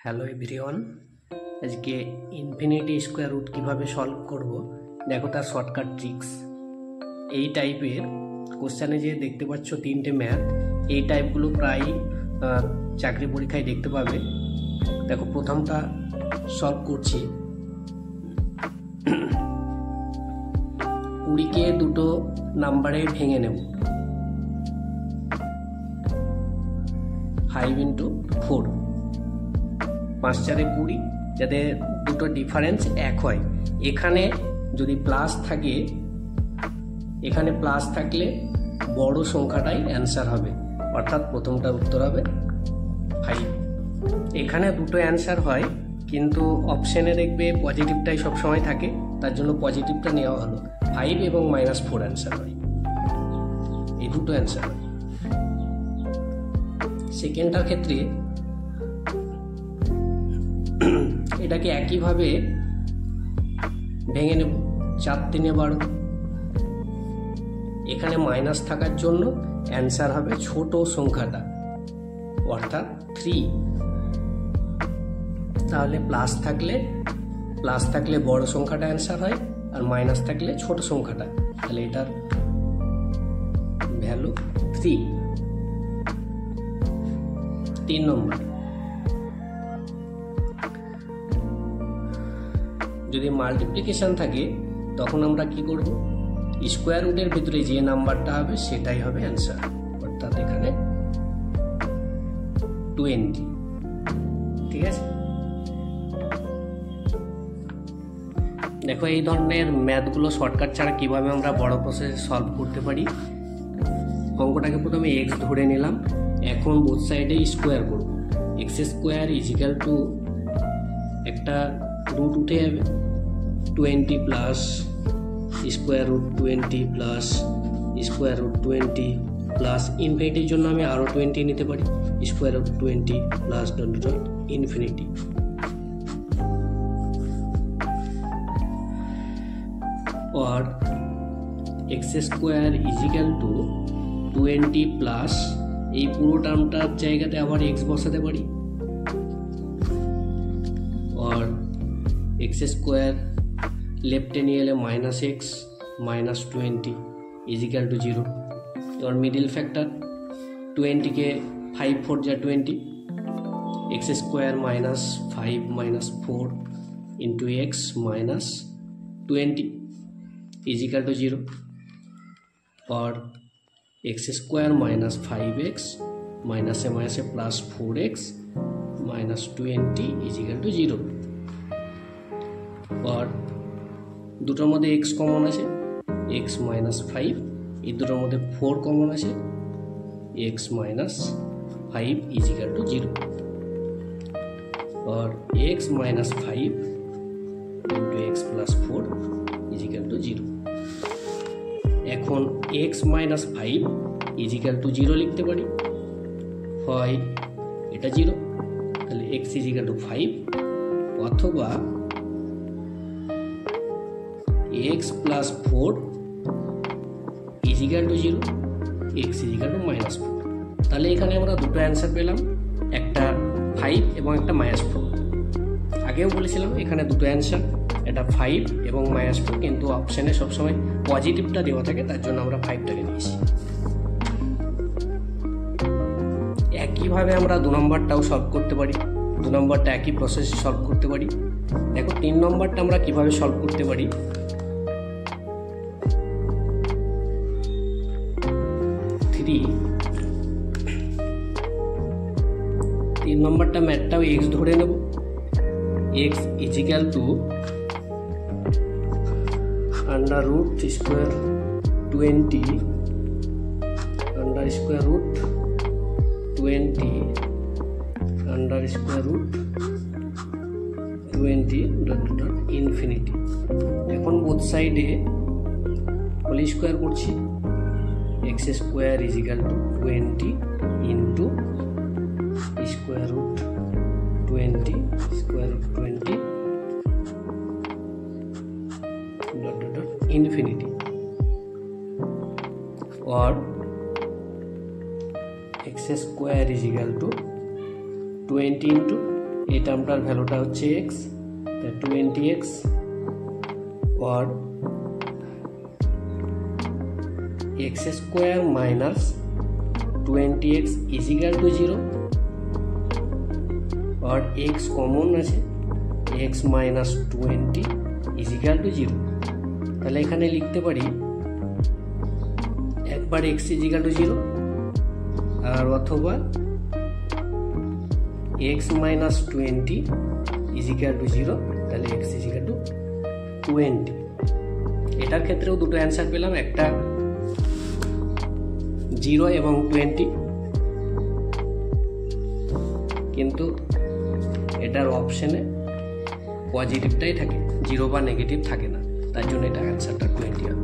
Hello everyone, আজকে infinity square root কীভাবে solve করব দেখো তার শর্টকাট ট্রিক্স। এই টাইপের কোশ্চেনে যে দেখতে পাচ্ছ তিনটে ম্যাথ, এই টাইপগুলো প্রায় চাকরি পরীক্ষায় দেখতে পাবে। দেখো প্রথমটা সলভ করছি। 20কে দুটো নাম্বারে ভেঙে নেব, 5 × 4, 5 × 4 = 20, যাতে দুটো ডিফারেন্স এক হয়। এখানে যদি প্লাস থাকে, এখানে প্লাস থাকলে বড় সংখ্যাটাই অ্যান্সার হবে, অর্থাৎ প্রথমটার উত্তর হবে 5। এখানে দুটো অ্যান্সার হয়, কিন্তু অপশানে দেখবে পজিটিভটাই সবসময় থাকে, তার জন্য পজিটিভটা নেওয়া হলো। 5 এবং -4 অ্যান্সার হয়, এই দুটো অ্যান্সার হয়। সেকেন্ডটার ক্ষেত্রে এটাকে একইভাবে ভেঙে নেব, 4 × 3 = 12। এখানে মাইনাস থাকার জন্য অ্যান্সার হবে ছোট সংখ্যাটা, অর্থাৎ 3। তাহলে প্লাস থাকলে বড় সংখ্যাটা অ্যান্সার হয়, আর মাইনাস থাকলে ছোট সংখ্যাটা। তাহলে এটার ভ্যালু 3। 3 নম্বর, যদি মাল্টিপ্লিকেশন থাকে তখন আমরা কি করব, স্কোয়ার রুটের ভিতরে যে নাম্বারটা হবে সেটাই হবে অ্যান্সার, অর্থাৎ এখানে 20। ঠিক আছে, দেখো এই ধরনের ম্যাথগুলো শর্টকাট ছাড়া কিভাবে আমরা বড় প্রসেসে সলভ করতে পারি। অঙ্কটাকে প্রথমে x ধরে নিলাম, এখন বোথ সাইডে স্কোয়ার করব। x² = একটা রুট উঠে যাবে, 20 প্লাস √20 প্লাস √20 প্লাস ইনফিনিটির জন্য আমি আরও 20 নিতে পারি, √20 প্লাস ইনফিনিটি। और x² = 20 প্লাস এই পুরো টার্মটার জায়গাতে আবার x বসাতে পারি, और x² লেফটে নিয়ে এলে -x -20 = 0। और মিডিল ফ্যাক্টর 20কে 5 × 4 = 20, x² - 5 - 4 × x -20 = 0। और x² - 5x -4x -20 = 0। और দুটোর মধ্যে x কমন আছে, x - 5, এই দুটোর মধ্যে 4 কমন আছে, x - 5 = 0। और x - 5 × x + 4 = 0। এখন x - 5 = 0 লিখতে পারি, হয় এটা 0, তাহলে x = 5, অথবা x + 4 = 0, x = -4। তাহলে এখানে আমরা দুটো অ্যান্সার পেলাম, একটা 5 এবং একটা -4। আগেও বলেছিলাম এখানে দুটো অ্যান্সার, এটা 5 এবং -4, কিন্তু অপশানে সবসময় পজিটিভটা দেওয়া থাকে, তার জন্য আমরা 5টাকে নিয়েছি। একইভাবে আমরা 2 নম্বরটাও সলভ করতে পারি, 2 নম্বরটা একই প্রসেসে সলভ করতে পারি। দেখো 3 নম্বরটা আমরা কিভাবে সলভ করতে পারি। 3 নম্বরটা ম্যাথটাও x ধরে নেব, x = √20 ইনফিনিটি। এখন বোথ সাইডে হোল স্কোয়ার করছি, x² = 20 × √20 ইনফিনিটি। और x² = 20 × এই টার্মটার ভ্যালুটা হচ্ছে এক্স, তাই 20x or x square minus 20x is equal to 0 और x কমন আছে x minus 20 is equal to 0। তাহলে এখানে লিখতে পারি একবার x ইজ ইকুয়াল টু 0 আর অথবা x minus 20 is equal to 0, তাহলে x ইজ ইকুয়াল টু 20। এটার ক্ষেত্রেও দুটো অ্যান্সার পেলাম, একটা 0 এবং 20, কিন্তু এটার অপশনে পজিটিভটাই থাকে, 0 বা নেগেটিভ থাকে না, তার জন্য এটা অ্যান্সারটা 20 হবে।